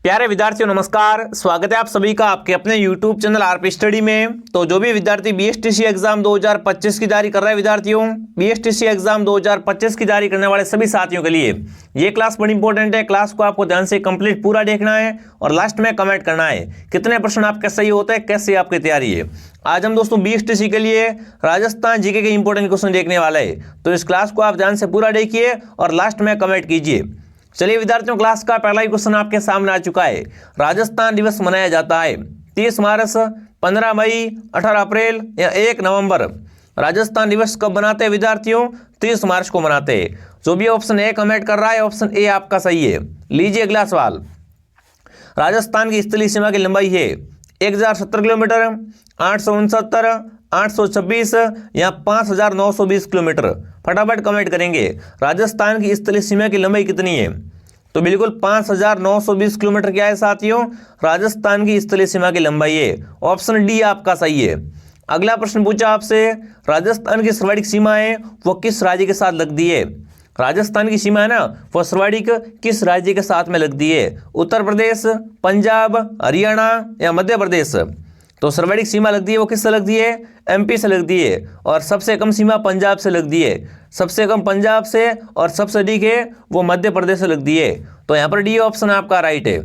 प्यारे विद्यार्थियों नमस्कार, स्वागत है आप सभी का आपके अपने YouTube चैनल आरपी स्टडी में। तो जो भी विद्यार्थी बीएसटीसी एग्जाम 2025 की तैयारी कर रहे हैं विद्यार्थियों, बीएसटीसी एग्जाम 2025 की तैयारी करने वाले सभी साथियों के लिए ये क्लास बड़ी इंपॉर्टेंट है। क्लास को आपको ध्यान से कंप्लीट पूरा देखना है और लास्ट में कमेंट करना है कितने प्रश्न आपके सही होते हैं, कैसे आपकी तैयारी है। आज हम दोस्तों बीएसटीसी के लिए राजस्थान जीके के इंपॉर्टेंट क्वेश्चन देखने वाले हैं, तो इस क्लास को आप ध्यान से पूरा देखिए और लास्ट में कमेंट कीजिए। चलिए विद्यार्थियों, क्लास का पहला ही क्वेश्चन आपके सामने आ चुका है। राजस्थान दिवस मनाया जाता है 30 मार्च, 15 मई, 18 अप्रैल या 1 नवंबर। राजस्थान दिवस कब मनाते हैं विद्यार्थियों? 30 मार्च को मनाते हैं। जो भी ऑप्शन ए कमेंट कर रहा है ऑप्शन ए आपका सही है। लीजिए अगला सवाल। राजस्थान की स्थलीय सीमा की लंबाई है 1070 किलोमीटर, 869, 826 या 5920 किलोमीटर। फटाफट कमेंट करेंगे राजस्थान की स्थलीय सीमा की लंबाई कितनी है। तो बिल्कुल 5920 किलोमीटर क्या है साथियों, राजस्थान की स्थलीय सीमा की लंबाई है। ऑप्शन डी आपका सही है। अगला प्रश्न पूछा आपसे, राजस्थान की सर्वाधिक सीमा है वो किस राज्य के साथ लगती है। राजस्थान की सीमा है ना, वो सर्वाधिक किस राज्य के साथ में लगती है। उत्तर प्रदेश, पंजाब, हरियाणा या मध्य प्रदेश। तो सर्वाधिक सीमा लगती है वो किससे लगती है? एमपी से लगती है। और सबसे कम सीमा पंजाब से लगती है। सबसे कम पंजाब से और सबसे अधिक है वो मध्य प्रदेश से लगती है। तो यहाँ पर डी ऑप्शन आपका राइट है।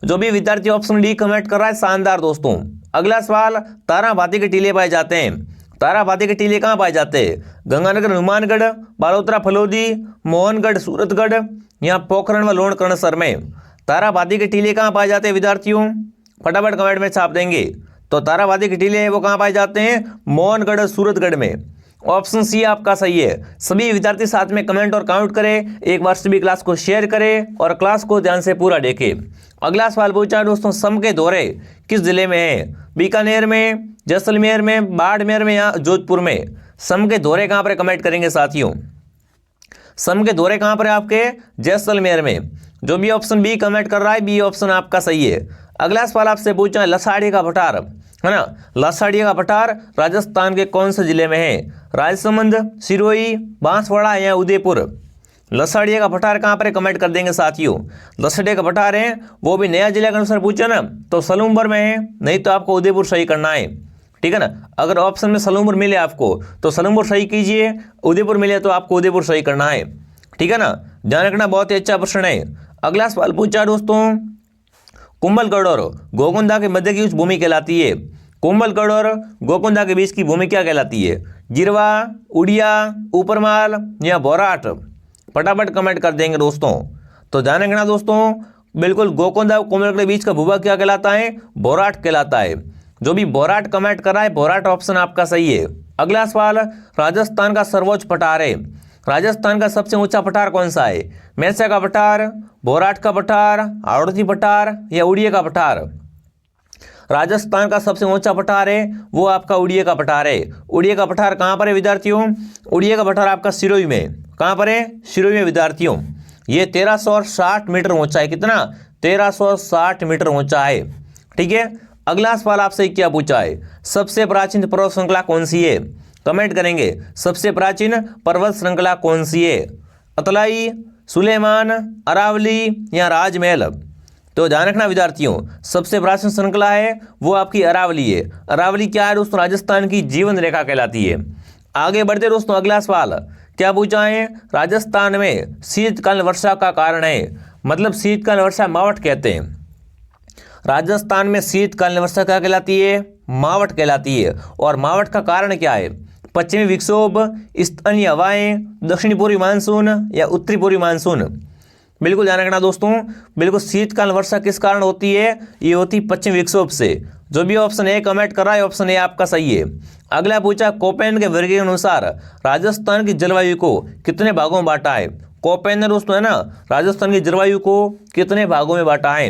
जो भी विद्यार्थी ऑप्शन डी कमेंट कर रहा है शानदार दोस्तों। अगला सवाल, ताराभाती के टीले पाए जाते हैं। ताराभाती के टीले कहाँ पाए जाते हैं? गंगानगर हनुमानगढ़, बालोतरा फलोदी, मोहनगढ़ सूरतगढ़ या पोखरण व लोणकरणसर में। ताराभाती के टीले कहाँ पाए जाते हैं विद्यार्थियों? फटाफट कमेंट में छाप देंगे। तो ताराभाती के टीले वो कहाँ पाए जाते हैं? मोहनगढ़ और सूरतगढ़ में। ऑप्शन सी आपका सही है। सभी विद्यार्थी साथ में कमेंट और काउंट करें, एक बार सभी क्लास को शेयर करें और क्लास को ध्यान से पूरा देखें। अगला सवाल पूछा दोस्तों, सम के दौरे किस जिले में है? बीकानेर में, जैसलमेर में, बाड़मेर में या जोधपुर में। सम के दौरे कहाँ पर कमेंट करेंगे साथियों? सम के दौरे कहाँ पर है आपके? जैसलमेर में। जो भी ऑप्शन बी कमेंट कर रहा है बी ऑप्शन आपका सही है। अगला सवाल आपसे पूछा, लसाड़ी का पठार है ना, लसाड़ी का पठार राजस्थान के कौन से जिले में है? राजसमंद, सिरोही, बांसवाड़ा या उदयपुर। लसाड़ी का पठार कहाँ पर कमेंट कर देंगे साथियों। लसाड़ी का पठार है वो भी नया जिले के अनुसार पूछा ना, तो सलूमपुर में है, नहीं तो आपको उदयपुर सही करना है। ठीक है ना, अगर ऑप्शन में सलूमपुर मिले आपको तो सलूमपुर सही कीजिए, उदयपुर मिले तो आपको उदयपुर सही करना है। ठीक है ना, ध्यान रखना, बहुत ही अच्छा प्रश्न है। अगला सवाल पूछा दोस्तों, कुंभलगढ़ और गोकुंदा के मध्य की उच्च भूमि कहलाती है। कुंभलगढ़ और गोकुंदा के बीच की भूमि क्या कहलाती है? जिरवा, उड़िया, ऊपरमाल या बोराट। फटाफट कमेंट कर देंगे दोस्तों। तो ध्यान रखना दोस्तों, बिल्कुल गोकुंदा और कुंभलगढ़ के बीच का भूभाग क्या कहलाता है? बोराट कहलाता है। जो भी बोराट कमेंट कर रहा है बोराट ऑप्शन आपका सही है। अगला सवाल, राजस्थान का सर्वोच्च पठार है। राजस्थान का सबसे ऊंचा पठार कौन सा है? मेरसा का पठार, बोराट का पठार, हाड़ौती पठार या उड़िया का पठार। राजस्थान का सबसे ऊंचा पठार है वो आपका उड़िया का पठार है। उड़िया का पठार कहाँ पर है विद्यार्थियों? उड़िया का पठार आपका सिरोही में। कहाँ पर है? सिरोही में विद्यार्थियों। ये 1360 मीटर ऊंचा है। कितना? 1360 मीटर ऊंचा है। ठीक है। अगला सवाल आपसे क्या पूछा है, सबसे प्राचीन पर्वत श्रृंखला कौन सी है? कमेंट करेंगे सबसे प्राचीन पर्वत श्रृंखला कौन सी है? अतलाई, सुलेमान, अरावली या राजमहल। तो ध्यान रखना विद्यार्थियों, सबसे प्राचीन श्रृंखला है वो आपकी अरावली है। अरावली क्या है दोस्तों? राजस्थान की जीवन रेखा कहलाती है। आगे बढ़ते दोस्तों, अगला सवाल क्या पूछा है, राजस्थान में शीतकालीन वर्षा का कारण है, मतलब शीतकालीन वर्षा मावठ कहते हैं। राजस्थान में शीतकालीन वर्षा क्या कहलाती है? मावठ कहलाती है। और मावठ का कारण क्या है? पश्चिमी विक्षोभ, स्थानीय हवाएं, दक्षिणी पूर्वी मानसून या उत्तरी पूर्वी मानसून। बिल्कुल ध्यान रखना दोस्तों, बिल्कुल शीतकालीन वर्षा किस कारण होती है? ये होती पश्चिमी विक्षोभ से। जो भी ऑप्शन ए कमेंट कर रहा है ऑप्शन ए आपका सही है। अगला पूछा, कोपेन के वर्ग के अनुसार राजस्थान की जलवायु को कितने भागों में बांटा है? कोपेन ने दोस्तों है ना राजस्थान की जलवायु को कितने भागों में बांटा है?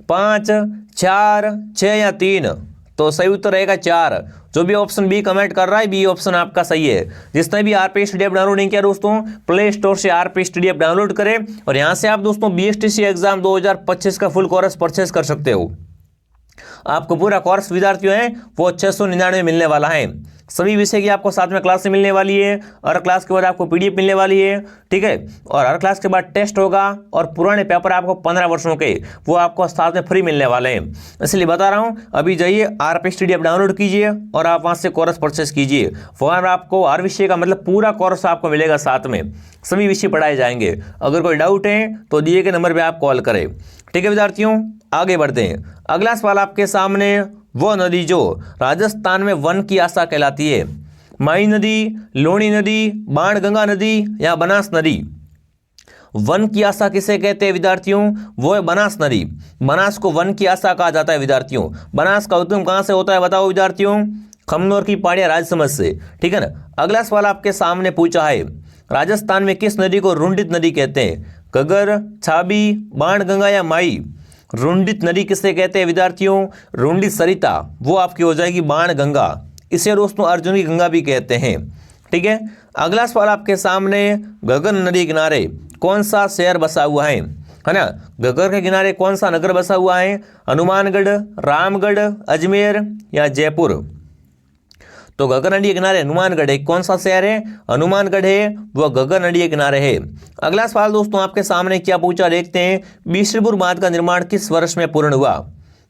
5, 4, 6 या 3। तो सही उत्तर रहेगा 4। जो भी ऑप्शन बी कमेंट कर रहा है बी ऑप्शन आपका सही है। जिसने भी आरपी स्टडी ऐप डाउनलोड नहीं किया दोस्तों, प्ले स्टोर से आरपी स्टडी ऐप डाउनलोड करें और यहां से आप दोस्तों बीएसटीसी एग्जाम 2025 का फुल कोर्स परचेस कर सकते हो। आपको पूरा कोर्स विद्यार्थियों है वो 699 मिलने वाला है। सभी विषय की आपको साथ में क्लास से मिलने वाली है, हर क्लास के बाद आपको पीडीएफ मिलने वाली है, ठीक है। और हर क्लास के बाद टेस्ट होगा और पुराने पेपर आपको 15 वर्षों के वो आपको साथ में फ्री मिलने वाले हैं। इसलिए बता रहा हूं, अभी जाइए आरपी स्टडी ऐप डाउनलोड कीजिए और आप वहां से कोर्स परचेस कीजिए। वहां आपको हर विषय का मतलब पूरा कोर्स आपको मिलेगा, साथ में सभी विषय पढ़ाए जाएंगे। अगर कोई डाउट है तो दिए गए नंबर पर आप कॉल करें, ठीक है विद्यार्थियों। आगे बढ़ते हैं। अगला सवाल आपके सामने, वो नदी जो राजस्थान में वन की आशा कहलाती है, माई नदी, लूणी नदी, बाणगंगा नदी या बनास नदी। वन की आशा किसे कहते हैं विद्यार्थियों? वो है बनास नदी। बनास को वन की आशा कहा जाता है विद्यार्थियों। बनास का उद्गम कहां से होता है बताओ विद्यार्थियों? खमनोर की पहाड़ियां राजसमंद से, ठीक है ना। अगला सवाल आपके सामने पूछा है, राजस्थान में किस नदी को रुंडित नदी कहते हैं? गगर, छाबी, बाणगंगा या माई। रुंडित नदी किसे कहते हैं विद्यार्थियों? रुंडित सरिता वो आपकी हो जाएगी बाणगंगा। इसे दोस्तों अर्जुन की गंगा भी कहते हैं, ठीक है। अगला सवाल आपके सामने, गगन नदी किनारे कौन सा शहर बसा हुआ है ना। गगर के किनारे कौन सा नगर बसा हुआ है? हनुमानगढ़, रामगढ़, अजमेर या जयपुर। तो गगर नदी के किनारे हनुमानगढ़ है। कौन सा शहर है? हनुमानगढ़ है, वह गगर नदी के किनारे है। अगला सवाल दोस्तों आपके सामने क्या पूछा देखते हैं। बीसलपुर बांध का निर्माण किस वर्ष में पूर्ण हुआ?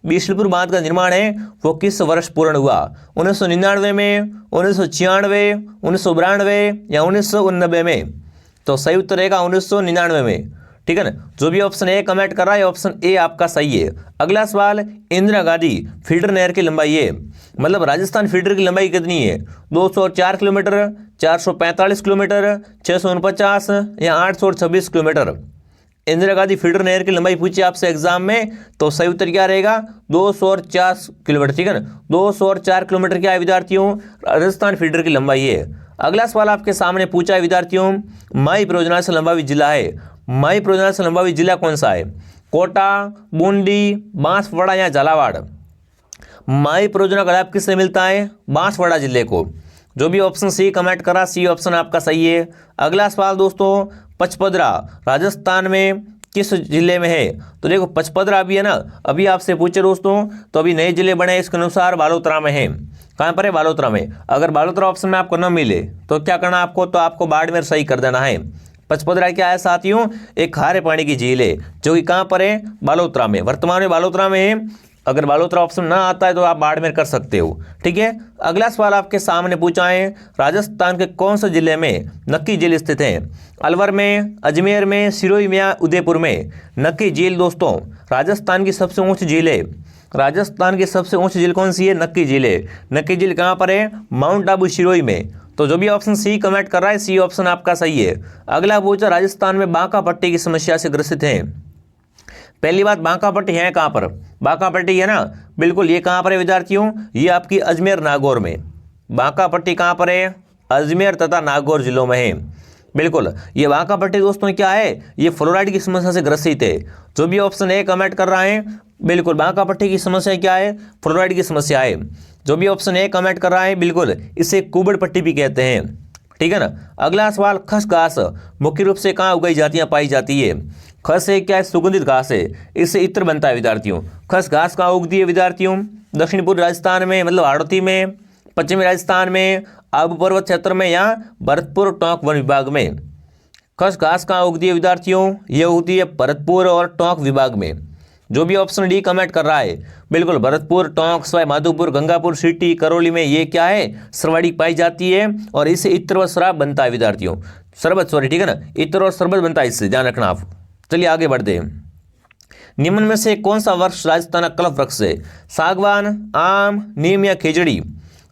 बीसलपुर बांध का निर्माण है वो किस वर्ष पूर्ण हुआ? 1999 में, 1996, 1992 या 1989 में। तो सही उत्तर रहेगा 1999 में, ठीक है ना। जो भी ऑप्शन ए कमेंट कर रहा है ऑप्शन ए आपका सही है। अगला सवाल, इंदिरा गांधी फीडर नहर की लंबाई है, मतलब राजस्थान फीडर की लंबाई कितनी है? 204 किलोमीटर, 445 किलोमीटर, 649 या 826 किलोमीटर। इंदिरा गांधी फीडर नहर की लंबाई पूछी आपसे एग्जाम में, तो सही उत्तर क्या रहेगा? 204 किलोमीटर, ठीक है ना। 204 किलोमीटर क्या है विद्यार्थियों? राजस्थान फीडर की लंबाई है। अगला सवाल आपके सामने पूछा है विद्यार्थियों, माई परियोजना से लंबावी जिला है। माई परियोजना से लंबावी जिला कौन सा है? कोटा, बूंदी, बांसवाड़ा या झालावाड़। माई परियोजना का लाभ किससे मिलता है? बांसवाड़ा जिले को। जो भी ऑप्शन सी कमेंट करा सी ऑप्शन आपका सही है। अगला सवाल दोस्तों, पचपदरा राजस्थान में किस जिले में है? तो देखो पचपदरा अभी है ना, अभी आपसे पूछे दोस्तों, तो अभी नए जिले बने इसके अनुसार बालोतरा में है। कहाँ पर है? बालोतरा में। अगर बालोतरा ऑप्शन में आपको न मिले तो क्या करना आपको? तो आपको बाड़मेर सही कर देना है। पचपदरा क्या है साथियों? एक खारे पानी की झील है जो कि कहाँ पर है? बालोतरा में। वर्तमान में बालोतरा में है। अगर बालोतरा ऑप्शन ना आता है तो आप बाड़मेर कर सकते हो, ठीक है। अगला सवाल आपके सामने पूछा है, राजस्थान के कौन से जिले में नक्की झील स्थित है? अलवर में, अजमेर में, सिरोही में या उदयपुर में। नक्की झील दोस्तों राजस्थान की सबसे ऊंची झील है। राजस्थान की सबसे ऊंची झील कौन सी है? नक्की झील है। नक्की झील कहाँ पर है? माउंट आबू सिरोही में। तो जो भी ऑप्शन सी कमेंट कर रहा है सी ऑप्शन आपका सही है। अगला पूछा, राजस्थान में बांका पट्टी की समस्या से ग्रसित है। पहली बात, बांका पट्टी है कहाँ पर? बांका पट्टी है ना, बिल्कुल ये कहाँ पर है विद्यार्थियों? ये आपकी अजमेर नागौर में। बांका पट्टी कहाँ पर है? अजमेर तथा नागौर जिलों में है। बिल्कुल ये बांका पट्टी दोस्तों क्या है? ये फ्लोराइड की समस्या से ग्रसित है। जो भी ऑप्शन ए कमेंट कर रहा है, बिल्कुल बांका पट्टी की समस्या क्या है? फ्लोराइड की समस्या है। जो भी ऑप्शन ए कमेंट कर रहा है, बिल्कुल इसे कुबड़ पट्टी भी कहते हैं, ठीक है ना। अगला सवाल, खस घास मुख्य रूप से कहाँ उगाई जाती है, पाई जाती है? खस है क्या है? सुगंधित घास है, इससे इत्र बनता है विद्यार्थियों। खस घास कहाँ उगती है विद्यार्थियों? दक्षिण पूर्व राजस्थान में, मतलब हाड़ौती में, पश्चिमी राजस्थान में, आबू पर्वत क्षेत्र में या भरतपुर टोंक वन विभाग में। खस घास कहाँ उगती है विद्यार्थियों? ये उगती है भरतपुर और टोंक विभाग में। जो भी ऑप्शन डी कमेंट कर रहा है, बिल्कुल भरतपुर, टोंक, सवाई माधोपुर, गंगापुर, सिटी, करौली में ये क्या है? सर्वाधिक पाई जाती है और इससे इत्र और शराब बनता है विद्यार्थियों। शरबत, सॉरी, ठीक है ना, इत्र और शरबत बनता है, इससे ध्यान रखना आप। चलिए आगे बढ़ते हैं। निम्न में से कौन सा वृक्ष राजस्थान का कल्प वृक्ष है? सागवान, आम, नीम या खेजड़ी।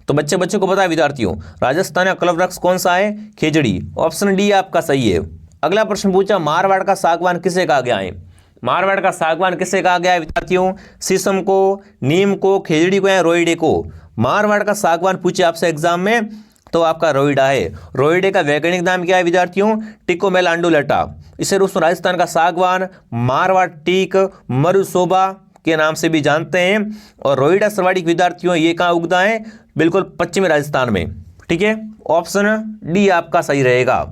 तो बच्चे को पता है विद्यार्थियों, राजस्थान का कल्प वृक्ष कौन सा है? खेजड़ी। ऑप्शन डी आपका सही है। अगला प्रश्न पूछा, मारवाड़ का सागवान किसे कहा गया है? मारवाड़ का सागवान किसे कहा गया है विद्यार्थियों? शीशम को, नीम को, खेजड़ी को या रोइडे को। मारवाड़ का सागवान पूछे आपसे एग्जाम में तो आपका रोइडा है। रोइडे का वैज्ञानिक नाम क्या है विद्यार्थियों? टिकोमेला अंडुलेटा। इसे दोस्तों राजस्थान का सागवान, मारवाड़ टीक, मरुशोभा के नाम से भी जानते हैं। और रोइडा सर्वाधिक विद्यार्थियों ये कहाँ उगता है? बिल्कुल पश्चिमी राजस्थान में, ठीक है। ऑप्शन डी आपका सही रहेगा।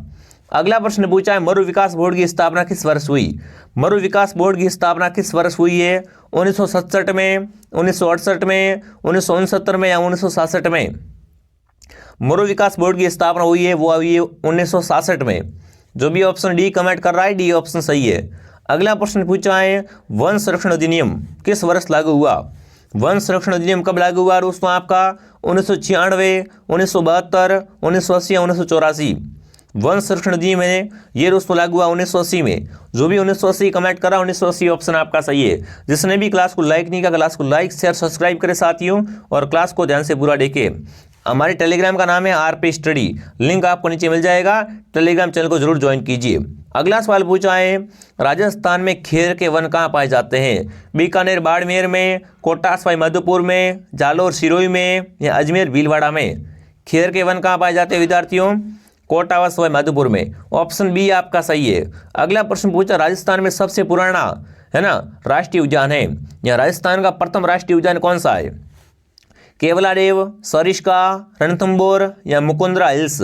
अगला प्रश्न पूछा है मरु विकास बोर्ड की स्थापना किस वर्ष हुई। मरु विकास बोर्ड की स्थापना किस वर्ष हुई है। 1967 में, 1968 में, 1969 में या 1966 में। मरु विकास बोर्ड की स्थापना हुई है वो हुई है 1966 में। जो भी ऑप्शन डी कमेंट कर रहा है डी ऑप्शन सही है। अगला प्रश्न पूछा है वन संरक्षण अधिनियम किस वर्ष लागू हुआ। वन संरक्षण अधिनियम कब लागू हुआ दोस्तों आपका 1996, 1972, 1980 या 1984। वन संरक्षण अधिनियम है ये दोस्तों लागू हुआ 1980 में। जो भी 1980 कमेंट करा 1980 ऑप्शन आपका सही है। जिसने भी क्लास को लाइक नहीं किया क्लास को लाइक शेयर सब्सक्राइब करे साथियों और क्लास को ध्यान से पूरा देखे। हमारे टेलीग्राम का नाम है आरपी स्टडी, लिंक आपको नीचे मिल जाएगा, टेलीग्राम चैनल को जरूर ज्वाइन कीजिए। अगला सवाल पूछा है राजस्थान में खेर के वन कहाँ पाए जाते हैं। बीकानेर बाड़मेर में, कोटा सवाई माधोपुर में, जालोर सिरोही में या अजमेर भीलवाड़ा में। खेर के वन कहाँ पाए जाते हैं विद्यार्थियों, कोटा व सवाई माधोपुर में। ऑप्शन बी आपका सही है। अगला प्रश्न पूछा राजस्थान में सबसे पुराना है ना राष्ट्रीय उद्यान है या राजस्थान का प्रथम राष्ट्रीय उद्यान कौन सा है। केवलादेव, सरिस्का, रणथंभौर या मुकुंदरा हिल्स।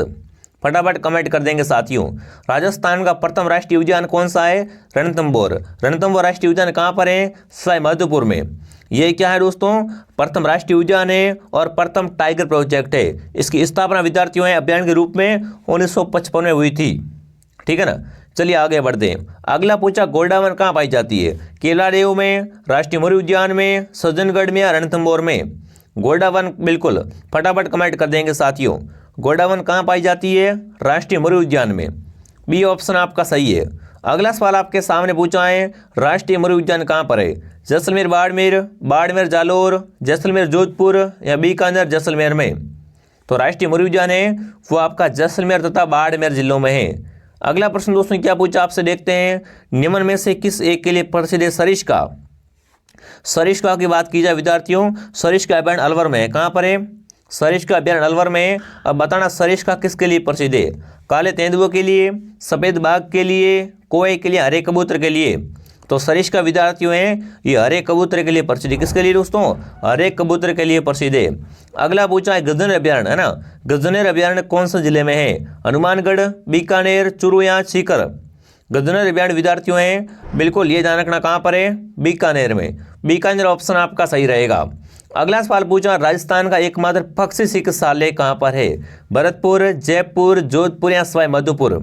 फटाफट कमेंट कर देंगे साथियों। राजस्थान का प्रथम राष्ट्रीय उद्यान कौन सा है, रणथंभौर। रणथंभौर राष्ट्रीय उद्यान कहाँ पर है, सवाई माधोपुर में। ये क्या है दोस्तों, प्रथम राष्ट्रीय उद्यान है और प्रथम टाइगर प्रोजेक्ट है। इसकी स्थापना विद्यार्थियों है अभियान के रूप में 1955 में हुई थी। ठीक है ना, चलिए आगे बढ़ते हैं। अगला पूछा गोल्डावन कहाँ पाई जाती है। केवलादेव में, राष्ट्रीय मरु उद्यान में, सज्जनगढ़ में या रणथंभौर में। गोल्डावन बिल्कुल फटाफट कमेंट कर देंगे साथियों। गोल्डावन कहाँ पाई जाती है, राष्ट्रीय मरु उद्यान में। बी ऑप्शन आपका सही है। अगला सवाल आपके सामने पूछा है राष्ट्रीय मरु उद्यान कहाँ पर है। जैसलमेर बाड़मेर, बाड़मेर जालोर, जैसलमेर जोधपुर या बीकानेर जैसलमेर में। तो राष्ट्रीय मरु उद्यान है वो आपका जैसलमेर तथा बाड़मेर जिलों में है। अगला प्रश्न दोस्तों क्या पूछा आपसे देखते हैं। निम्न में से किस एक के लिए प्रसिद्ध है सरिस्का। सरिस्का की बात की जाए विद्यार्थियों, सरिस्का अभयारण्य अलवर में है। कहाँ पर है, सरिस्का अभयारण्य अलवर में। अब बताना सरिस्का किसके लिए प्रसिद्ध है। काले तेंदुओं के लिए, सफेद बाघ के लिए, कोए के लिए, हरे कबूतर के लिए। तो सरिस्का विद्यार्थियों हैं ये हरे कबूतर के लिए प्रसिद्ध है। किसके लिए दोस्तों, हरे कबूतर के लिए प्रसिद्ध है। अगला पूछा है गजनेर अभयारण्य है ना, गजनेर अभयारण्य कौन से जिले में है। हनुमानगढ़, बीकानेर, चूरू या सीकर। गजनेर अभयारण्य विद्यार्थियों हैं बिल्कुल ये ध्यान रखना कहाँ पर है, बीकानेर में। बीकानेर ऑप्शन आपका सही रहेगा। अगला सवाल पूछा राजस्थान का एकमात्र पक्षी चिकित्सालय कहाँ पर है। भरतपुर, जयपुर, जोधपुर या सवाई माधोपुर।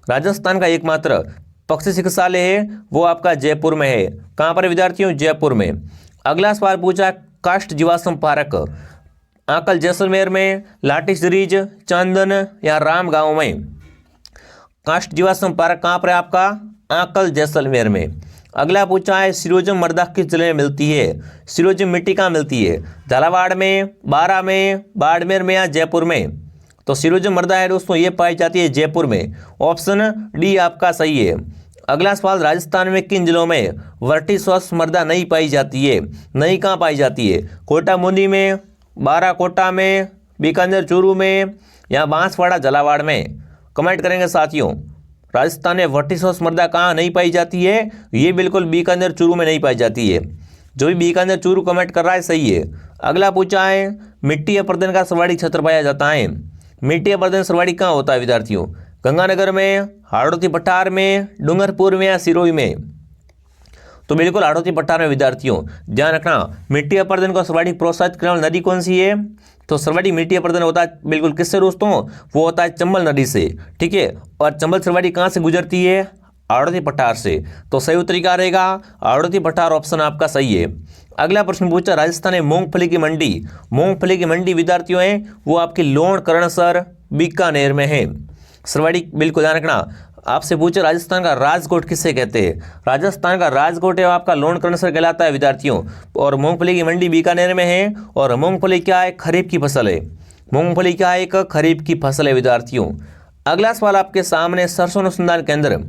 राजस्थान का एकमात्र पक्षी चिकित्सालय है वो आपका जयपुर में है। कहाँ पर विद्यार्थियों, जयपुर में। अगला सवाल पूछा काष्ठ जीवाश्म पार्क आंकल जैसलमेर में, लाठी सीरीज, चंदन या राम गांव में। काष्ठ जीवाश्म पार्क कहाँ पर है आपका, आंकल जैसलमेर में। अगला पूछा है सिरोजियम मृदा किस जिले में मिलती है। सिरोजियम मिट्टी कहाँ मिलती है, झालावाड़ में, बारा में, बाड़मेर में या जयपुर में। तो सिरोजियम मृदा है दोस्तों ये पाई जाती है जयपुर में। ऑप्शन डी आपका सही है। अगला सवाल राजस्थान में किन जिलों में वर्टिसोर्स मृदा नहीं पाई जाती है। नहीं कहाँ पाई जाती है, कोटा मुंदी में, बाराकोटा में, बीकानेर चूरू में या बांसवाड़ा झालावाड़ में। कमेंट करेंगे साथियों। राजस्थान में वर्टिसोर्स मृदा कहाँ नहीं पाई जाती है, ये बिल्कुल बीकानेर चूरू में नहीं पाई जाती है। जो भी बीकानेर चूरू कमेंट कर रहा है सही है। अगला पूछा है मिट्टी अपर्दन का सर्वाधिक क्षेत्र पाया जाता है। मिट्टी अपर्दन सर्वाधिक कहाँ होता है विद्यार्थियों, गंगानगर में, हाड़ौती पठार में, डूंगरपुर में या सिरोही में। तो बिल्कुल हाड़ौती पठार में विद्यार्थियों। ध्यान रखना मिट्टी अपर्दन को सर्वाधिक प्रोत्साहित करने वाली नदी कौन सी है। तो सर्वाधिक मिट्टी अपर्दन होता है बिल्कुल किससे दोस्तों, वो होता है चंबल नदी से। ठीक है, और चंबल सर्वाधिक कहाँ से गुजरती है, हाड़ौती पठार से। तो सही उत्तर क्या रहेगा, हाड़ौती पठार ऑप्शन आपका सही है। अगला प्रश्न पूछा राजस्थान में मूंगफली की मंडी। मूंगफली की मंडी विद्यार्थियों है वो आपकी लोण करणसर बीकानेर में है। सर्वाधिक बिल्कुल ध्यान रखना। आपसे पूछे राजस्थान का राजकोट किसे कहते हैं। राजस्थान का राजकोट है आपका लोण करणसर कहलाता है विद्यार्थियों। और मूंगफली की मंडी बीकानेर में है। और मूंगफली क्या है, खरीफ की फसल है। मूंगफली क्या है, एक खरीफ की फसल है विद्यार्थियों। अगला सवाल आपके सामने सरसों अनुसंधान केंद्र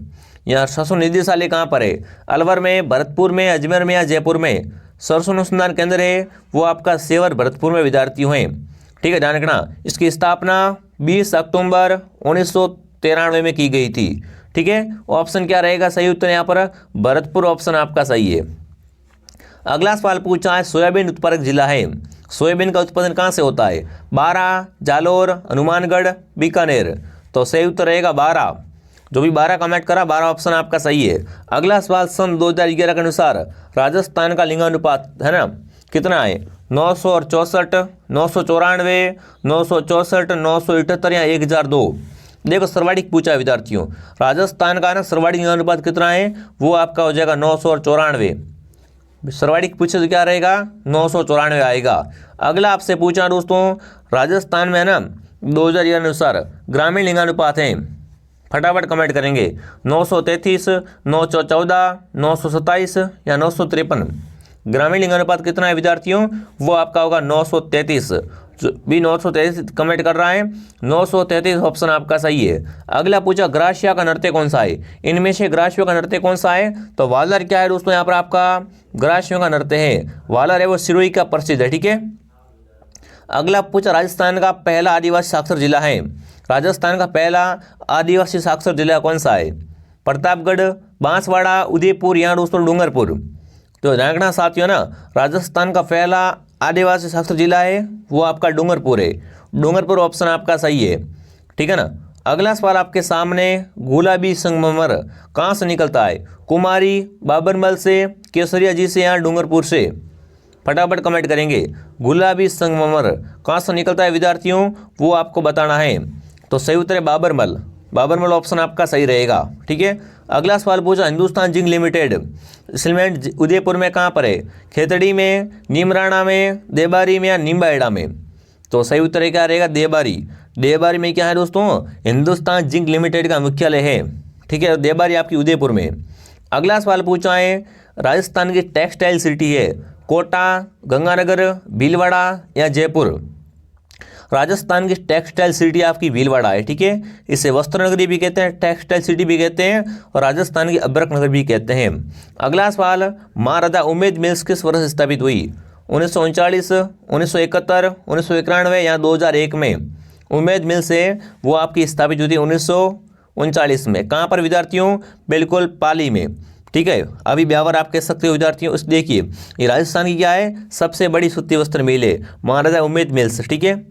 या सरसों निदेशालय कहाँ पर है। अलवर में, भरतपुर में, अजमेर में या जयपुर में। सरसों अनुसंधान केंद्र है वो आपका सेवर भरतपुर में विद्यार्थियों हैं। ठीक है, ध्यान रखना। इसकी स्थापना 20 अक्टूबर 1993 में की गई थी। ठीक है, ऑप्शन क्या रहेगा सही उत्तर यहाँ पर, भरतपुर ऑप्शन आपका सही है। अगला सवाल पूछा है सोयाबीन उत्पादक जिला है। सोयाबीन का उत्पादन कहाँ से होता है, बारा, जालोर, हनुमानगढ़, बीकानेर। तो सही उत्तर रहेगा बारा। जो भी 12 कमेंट करा 12 ऑप्शन आपका सही है। अगला सवाल, सन 2011 के अनुसार राजस्थान का लिंगानुपात है ना कितना है? 964, 994, 964, 978 या 1002। देखो सर्वाधिक पूछा है विद्यार्थियों, राजस्थान का ना सर्वाधिक लिंगानुपात कितना है? वो आपका हो जाएगा 994। सर्वाधिक पूछे तो क्या रहेगा? 994 आएगा। अगला आपसे पूछा दोस्तों, राजस्थान में है ना 2011 अनुसार ग्रामीण लिंगानुपात है, फटाफट कमेंट करेंगे। 933, 914, 927 या 953। ग्रामीण लिंगानुपात कितना है विद्यार्थियों? वो आपका होगा 933। जो भी 933 कमेंट कर रहा है, 933 ऑप्शन आपका सही है। अगला पूछा, ग्रासिया का नृत्य कौन सा है? इनमें से ग्रासियों का नृत्य कौन सा है? तो वालर क्या है दोस्तों? यहाँ पर आपका ग्रासियों का नृत्य है, वालर है वो सिरोही का प्रसिद्ध है, ठीक है। अगला पूछा, राजस्थान का पहला आदिवासी साक्षर जिला है, राजस्थान का पहला आदिवासी साक्षर जिला कौन सा है? प्रतापगढ़, बांसवाड़ा, उदयपुर या दोस्तों डूंगरपुर। तो रखना साथियों ना, राजस्थान का पहला आदिवासी साक्षर जिला है वो आपका डूंगरपुर है, डूंगरपुर ऑप्शन आपका सही है, ठीक है ना। अगला सवाल आपके सामने, गुलाबी संगमरमर कहाँ से निकलता है? कुमारी, बाबरमल से, केसरिया जी से या डूंगरपुर से? फटाफट कमेंट करेंगे। गुलाबी संगमरमर कहाँ से निकलता है विद्यार्थियों? वो आपको बताना है। तो सही उत्तर है बाबरमल, बाबरमल ऑप्शन आपका सही रहेगा, ठीक है। अगला सवाल पूछा, Hindustan zinc limited cement Udaipur में कहाँ पर है? खेतड़ी में, नीमराणा में, देबारी में या निम्बाहेड़ा में? तो सही उत्तर क्या रहेगा? देबारी। देबारी में क्या है दोस्तों? हिंदुस्तान जिंक लिमिटेड का मुख्यालय है, ठीक है। देबारी आपकी उदयपुर में। अगला सवाल पूछा है, राजस्थान की टेक्सटाइल सिटी है, कोटा, गंगानगर, भीलवाड़ा या जयपुर? राजस्थान की टेक्सटाइल सिटी आपकी भीलवाड़ा है, ठीक है। इसे वस्त्र नगरी भी कहते हैं, टेक्सटाइल सिटी भी कहते हैं और राजस्थान की अब्रक नगर भी कहते हैं। अगला सवाल, महाराजा उम्मेद मिल्स किस वर्ष स्थापित हुई? 1939, 1971, 1991 या 2001 में? उम्मेद मिल्स है वो आपकी स्थापित हुई थी 1939 में। कहाँ पर विद्यार्थियों? बिल्कुल पाली में, ठीक है। अभी ब्यावर आप कह सकते हो विद्यार्थियों। इस देखिए ये राजस्थान की क्या है? सबसे बड़ी सूती वस्त्र मिल है, महाराजा उम्मेद मिल्स, ठीक है।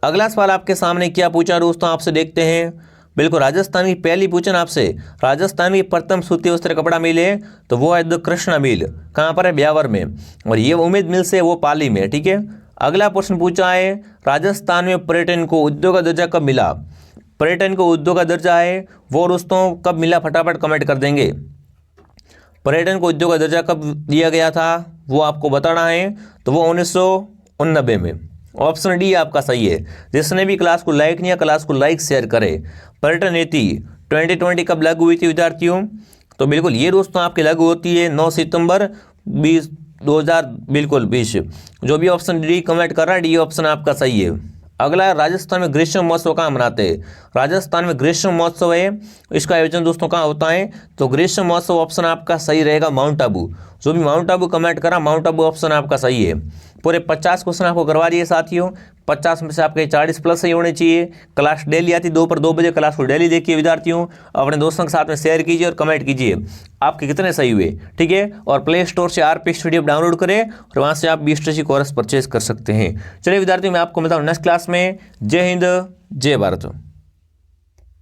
अगला सवाल आपके सामने क्या पूछा दोस्तों, आपसे देखते हैं। बिल्कुल राजस्थान की पहली पूछन आपसे, राजस्थान की प्रथम सूती वस्त्र कपड़ा मिल है तो वो है द कृष्णा मिल। कहाँ पर है? ब्यावर में। और ये उम्मेद मिल से वो पाली में, ठीक है। अगला प्रश्न पूछा है, राजस्थान में पर्यटन को उद्योग का दर्जा कब मिला? पर्यटन को उद्योग का दर्जा है वो दोस्तों कब मिला? फटाफट कमेंट कर देंगे। पर्यटन को उद्योग का दर्जा कब दिया गया था वो आपको बताना है। तो वो 1989 में। ऑप्शन डी आपका सही है। जिसने भी क्लास को लाइक नहीं किया, क्लास को लाइक शेयर करें। पर्यटन नीति 2020 कब लागू हुई थी विद्यार्थियों? तो बिल्कुल ये दोस्तों आपकी लागू होती है 9 सितंबर 2020 बिल्कुल 20। जो भी ऑप्शन डी कमेंट कर रहा है, डी ऑप्शन आपका सही है। अगला, राजस्थान में ग्रीष्म महोत्सव कहाँ मनाते हैं? राजस्थान में ग्रीष्म महोत्सव है, इसका आयोजन दोस्तों कहाँ होता है? तो ग्रीष्म महोत्सव ऑप्शन आपका सही रहेगा माउंट आबू। जो भी माउंट आबू कमेंट करा, माउंट आबू ऑप्शन आपका सही है। पूरे 50 क्वेश्चन आपको करवा दिए साथियों, 50 में से आपके 40 प्लस सही होने चाहिए। क्लास डेली आती 2 पर 2 बजे, क्लास को डेली देखिए विद्यार्थियों। अपने दोस्तों के साथ में शेयर कीजिए और कमेंट कीजिए आपके कितने सही हुए, ठीक है। और प्ले स्टोर से आरपी स्टडी डाउनलोड करें और वहाँ से आप BSTC कोर्स परचेज कर सकते हैं। चलिए विद्यार्थियों, मैं आपको मिलता हूँ नेक्स्ट क्लास में। जय हिंद, जय भारत।